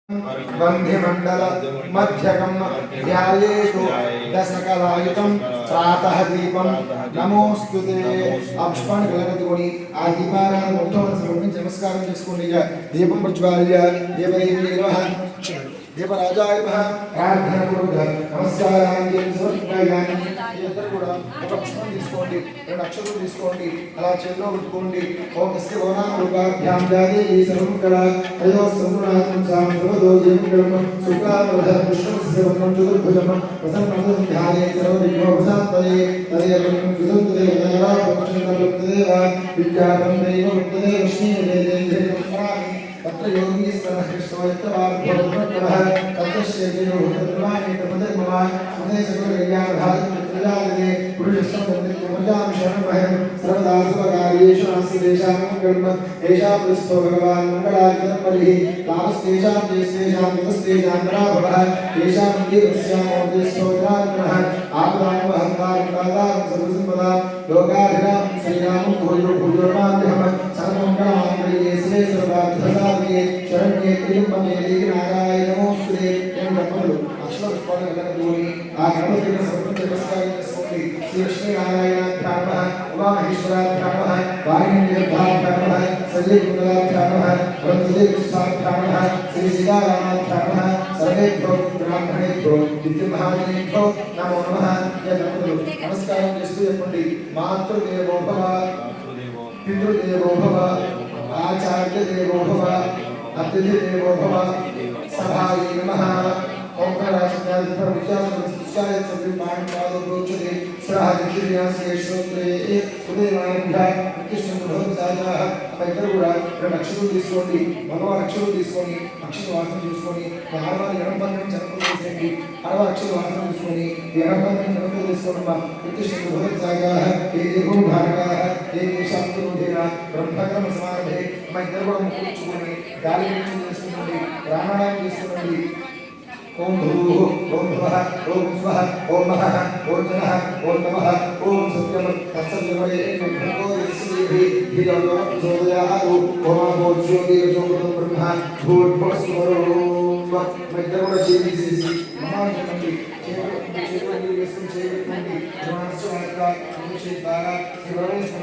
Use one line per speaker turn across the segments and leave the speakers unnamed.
बंधिमंडल मध्यकम ध्यायेतु दशकलायुतं प्रातः दीपं नमोस्तुते अक्षपाणि कलगतुकोनी आ दीपाराधన మొట్టమొదటి సమర్పించి నమస్కారం చేసుకోండి దీపం ప్రజ్వాల్య దేవదేవి నమః దేవరాజాయ నమః ప్రార్థన పూర్వక నమస్కారాన్ని సమర్పయామి ఇద్దరు కూడా ఒక పుష్పం తీసుకోండి రెండు అక్షరాలు తీసుకోండి అలా చేతిలో పెట్టుకోండి ఓం తస్య ఓనామ రూపాభ్యాం జాదేవి సర్వం కళ అయో సంగుణాత్మం సాం సర్వదో జీవం సుఖావధ విష్ణుస్య వర్ణం చతుర్భుజం ప్రసన్నం ధ్యాయే సర్వవిఘ్నోపశాంతయే తదేవ విదుంతదే ఉదయరాపక్షంతదేవ విద్యాపం దైవ ముక్తదే లక్ష్మీదేవి స్మరామి तत्र योगीश्वरः कृष्णोत्तरार्धोत्तरः तत्र श्रीदेवो भद्रवाणी तपदर्मवा सुदेशकुलकल्याणभारतमित्रजालये पुरुषस्थं वन्दे शरणमहं सर्वदा शुभकार्येषु नास्ति तेषां कर्म एषा पुरुषो भगवान् मङ्गलाचरणं परिः लाभस्तेषां जयस्तेषां ततस्तेषां पराभवः तेषां मन्दिरस्यामोदेस्तोत्रात्मनः आपदामहङ्कारं दातारं सर्वसम्पदां लोकाभिरामं श्रीरामं भूयो भूयो माध्यमः सर्वमङ्गलमाङ्गल्ये शिवे सर्वार्थसाधके शरण्ये त्र्यम्बके देवी नारायणे नमोस्तुते एवं ब्रह्मणु अक्षर पुष्पाणि कलगतुकोनी आ गणपतिना समर्पित नमस्कारं చేసుకోండి శ్రీ లక్ష్మీ నారాయణాభ్యాం నమః ఉమామహేశ్వరాభ్యాం నమః వాయుదేవాభ్యాం నమః సజీవకులాభ్యాం నమః బ్రహ్మదేవస్థాభ్యాం నమః శ్రీ సీతారామాభ్యాం నమః సర్వేభ్యో బ్రాహ్మణేభ్యో విద్యమహాదేభ్యో నమో నమః యదంతులు నమస్కారం చేస్తూ చెప్పండి మాతృదేవో భవ పితృదేవో భవ आचार्य देवो भव अतिथि देवो भव सभायै नमः ओंकाराशब्दादिपर विद्यासंस्कृत्याय सद्विपाणि पादोच्यते सराजक्षिर्यास्ये श्रोत्रे उदयमानभ्यः कृष्णभवसाजाः ఇద్దరు కూడా రెండు అక్షరాలు తీసుకోండి భగవాన్ అక్షరాలు తీసుకొని అక్షర వాసన చూసుకొని ఆడవారి ఎడం పక్కన చనపలు తీసేయండి ఆడవారి అక్షర వాసన చూసుకొని ఎడం పక్కన చనపలు తీసుకోండి కృష్ణభవసాజాः ఏ దేవో భాగాः ఏ దేశాంతరోధేన బ్రహ్మకర్మ సమారభే మా ఇద్దరు కూడా ముక్కుచ్చుకొని గాలి పీల్చి చేసుకోండి ప్రాణాయామం చేసుకోండి ओम भूः ओम भुवः ओम स्वः ओम महः ओम जनः ओम नमः ओम सत्यं तत्सत्यमये भगवो यस्येहि धियो जोदयाहु ओम ज्योतिर्जोतं ब्रह्म भूर्भुवस्वरो मैत्रगुण जीविसी महाजनति చేతులు వేసుకుని చేయబెట్టండి మనస్సుమాత్ర నిషేధార శ్రీవరేశ్వర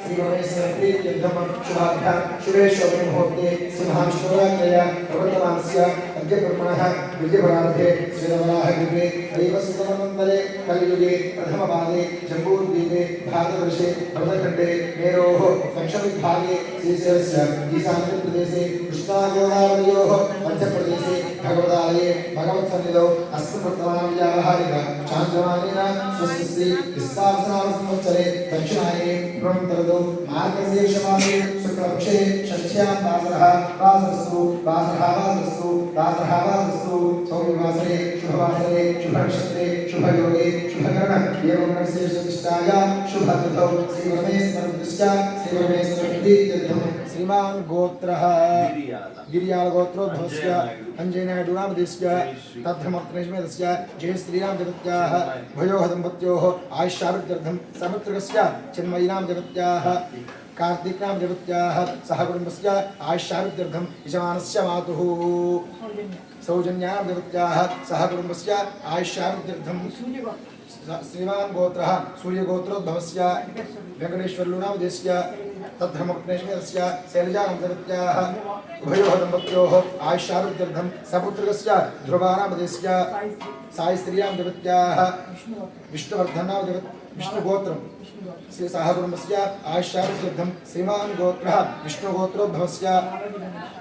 శ్రీవరేశ్వరి యద్ధమ శుభాభ్య శుభేశ్వర ముహూర్తే సింహాంశురాజ్ఞయ ప్రవర్తమానస్య అద్య బ్రహ్మణః విజయపరార్థే శ్రీరవరాహగిరే దైవసుతమనంతరే కలియుగే ప్రథమపాదే జంబూద్వీపే భారతవర్షే భరతఖండే మేరోః దక్షిణవిభాగే శ్రీశైలస్య ఈశాన్యప్రదేశే కృష్ణాగోదావర్యోః మధ్యప్రదేశే భగవదాలये భగవత్సన్నిధౌ అస్మృతమాన व्यावहारिक चांद्रमानेन स्वस्ति विस्तारनाम संवत्सरे दक्षिणायने ब्रह्मतरदो मार्गशीर्षमासे शुक्लपक्षे षष्ठ्यां वासरस्तु सौर्यवासरे शुभवासरे शुभनक्षत्रे शुभयोगे शुभकरण एवं विशेषनिष्ठाया शुभतिथौ श्रीपरमेश्वरतीर्थं श्रीमान् गोत्रः गिरियाल गोत्रोद्भवस्य अंजनायडुनामदेस्य तद्धर्मत्रेष्मेदस्य जय श्रीराम देवत्याः भयोः दम्पत्योः आयुष्याभिवृद्ध्यर्थं समुद्रकस्य चिन्मयीनां देवत्याः कार्तिकनां देवत्याः सह कुटुम्बस्य आयुष्याभिवृद्ध्यर्थं यजमानस्य मातुः सौजन्यां देवत्याः सह कुटुम्बस्य आयुष्याभिवृद्ध्यर्थं श्रीमान् गोत्रः सूर्यगोत्रोद्भवस्य वेंकटेश्वरलुनामदेस्य तद्धर्मत्रेष्मेदस्य शैलजानां देवत्याः उभयोः दम्पत्योः आयुष्याभिवृद्ध्यर्थं सपुत्रकस्य ध्रुवानामदेस्य सायस्त्रियां देवत्याः विष्णुवर्धनां विष्णुगोत्रं श्री साहकुटुम्बस्य आयुष्याभिवृद्ध्यर्थं श्रीमान् गोत्रः विष्णुगोत्रोद्भवस्य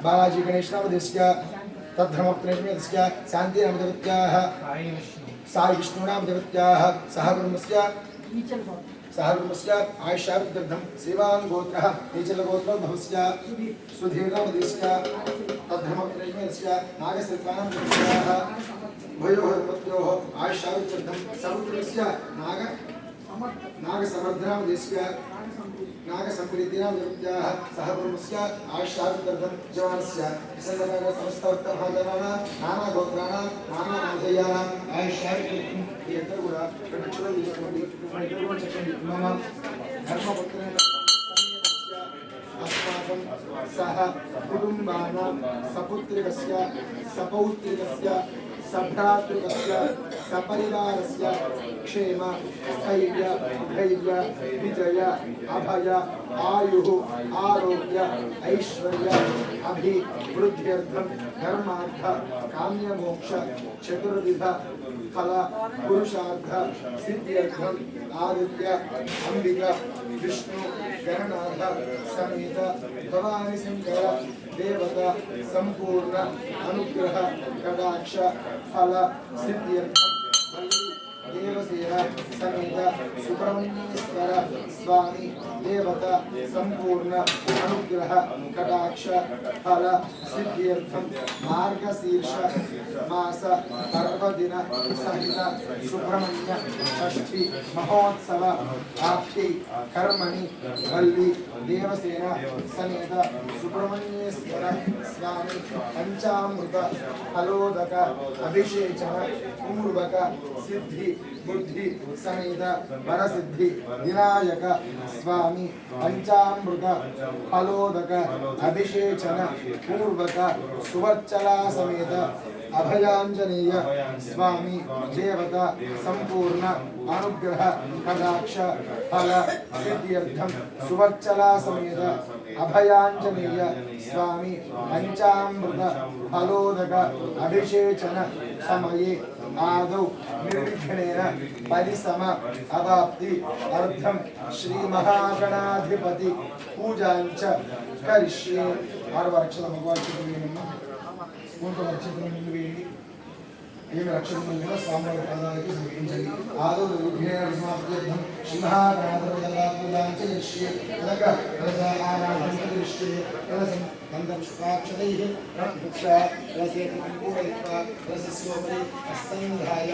बालाजी गणेशनामदेस्य तद्धर्मत्रेष्मेदस्य शान्तिनां देवत्याः साई विष्णुनां देवत्याः सहकुटुम्बस्य आयुष्याभिवृद्ध्यर्थं श्रीमान् गोत्रः नीचलगोत्रोद्भवस्य सुधीर्नामदेस्य तद्धर्मत्रेष्मेदस्य नागसर्पाणां देवत्याः भयोः दम्पत्योः आयुष्याभिवृद्ध्यर्थं समुद्रस्य नागसमर्धनामदेस्य नागसम्प्रीतिनां देवत्याः सह कुटुम्बस्य आयुष्याभिवृद्ध्यर्थं जवानस्य समस्तवर्तभाजनानां नानागोत्राणां नानानामधेयानां आयुष्याभिवृद्ध्यर्थं इద్దరు కూడా రెండు అక్షరాలు తీసుకోండి మన ఇద్దరు కూడా చెప్పండి మమ ధర్మపుత్రేణ अस्माकं सह कुटुम्बानां सपुत्रिकस्य सपौत्रिकस्य सभ्रातृकस्य सपरिवारस्य क्षेम स्थैर्य धैर्य विजय अभय आयुः आरोग्य ऐश्वर्य अभिवृद्ध्यर्थं धर्मार्थ काम्यमोक्ष चतुर्विध फल पुरुषार्थ सिद्ध्यर्थं आदित्य अंबिका विष्णु गणनाथ समेत भवानी शंकर देवता संपूर्ण अनुग्रह कटाक्ष फल सिद्ध्यर्थं देवसेना समेत सुब्रह्मण्येश्वर स्वामी देवता संपूर्ण अनुग्रह कटाक्ष फल सिद्ध्यर्थं मार्गशीर्ष मास पर्वदिन सहित सुब्रह्मण्य षष्ठी महोत्सव आप्ति कर्मणि वल्ली देवसेना समेत सुब्रह्मण्येश्वर स्वामी पंचामृत फलोदक अभिषेचन पूर्वक सिद्धि बुद्धि समेत वरसिद्धि विनायक स्वामी पंचामृत फलोदक अभिषेचन पूर्वक सुवच्चला समेत अभयांजनेय स्वामी देवता संपूर्ण अनुग्रह कटाक्ष फल सिद्ध्यर्थं सुवच्चला समेत अभयांजनेय स्वामी पंचामृत फलोदक अभिषेचन समये आदौ निर्विघ्नेन परिसम अवाप्ति अर्थं श्री महागणाधिपति पूजांच करिष्ये। आरवक्षण भगवान ఏమి రక్షకులను స్వామివారి పాదాలకు సమర్పించాలి. ఆదో విఘ్నేన సమాప్త్యర్థం సింహాకరాధరజలాకులాంచరిష్యే కనక రసాహారాధంకరిష్యే కలసం కందపుష్పాక్షతైః రక్ష రసేతం పూరయిత్వా రసస్యోపరి హస్తంధాయ.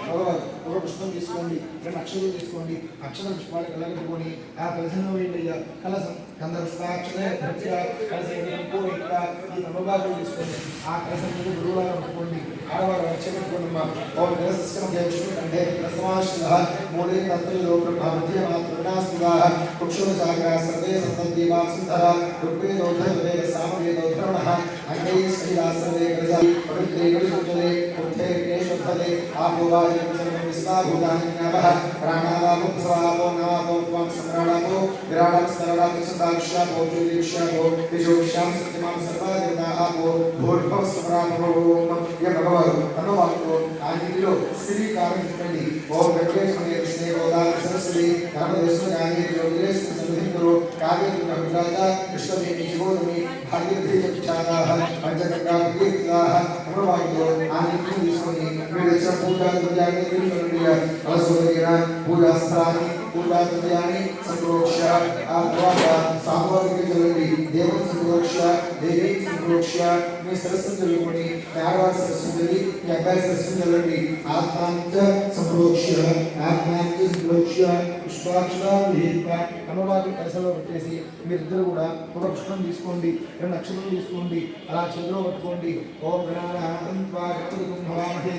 భగవత్ ఒక పుష్పం తీసుకోండి, రెండు అక్షరాలు తీసుకోండి, అక్షర పుష్పాలు కలగట్టుకొని ఆ కలసంలో వేయండి. కలసం కందపుష్పాక్షతే రక్ష రసేతం పూరయిత్వా ఈ తమబాలు తీసుకోండి, ఆ కలసం మీద గురువులను పట్టుకోండి. ఆడవారు రక్షకుడు ओम गणसिस्टम के विष्णु कंठे रसमाश्रः मूले तत्त्वयो ब्रह्मविद्या मातृणास्मुदाः कुक्षुर सागरः सर्वे सप्तद्वीपा सुन्दरा ऋग्वेदोद्धरवेद सामवेदोद्धरणः अग्नेय स्त्रीया सर्वे गणसा पवित्रे गणसुजले उद्धे गणेशोद्धरे आपोवाय विस्वाभूतान्यावः प्राणावामुपसवापो नवापो त्वं सम्राणापो विराडं स्मरणापो सदाक्ष्यापो ज्योतिष्यापो विजोष्यां सत्यमां सर्वादेवता आपो भूर्भुवः सम्रामो ये भगवान् अन्नवाक्यो आदिलो श्री कामितकंडी ओम गणेशमने कृष्णे गोदान सरस्वती धर्मदेशमगानि योगेश संधिकरो काव्य कविराजा कृष्णदेवी जीवोदमी भागीरथी चाराः पंचगंगा तीर्थाः अन्नवाक्यो आदिलो विष्णुनि विरच पूजा दुर्यानि विष्णुनिय रसोदगिरा पूजा स्थानि पूजा दुर्यानि संप्रोक्ष आद्वाद सामवर्ग चलंडी देव संप्रोक्ष देवी संप्रोक्ष మీ సరస్సును చల్లుకొని ఆడవారి సరస్సును చల్లి మీ అబ్బాయి సరస్సును చల్లండి. ఆత్మాంత సంప్రోక్ష ఆత్మాంత సంప్రోక్ష పుష్పాక్షరాలు అమ్మవారి కలసలో పెట్టేసి మీరిద్దరు కూడా ఒక పుష్పం తీసుకోండి, రెండు అక్షరాలు తీసుకోండి, అలా చేతిలో పట్టుకోండి. ఓం గణానాం త్వా గణపతిం హవామహే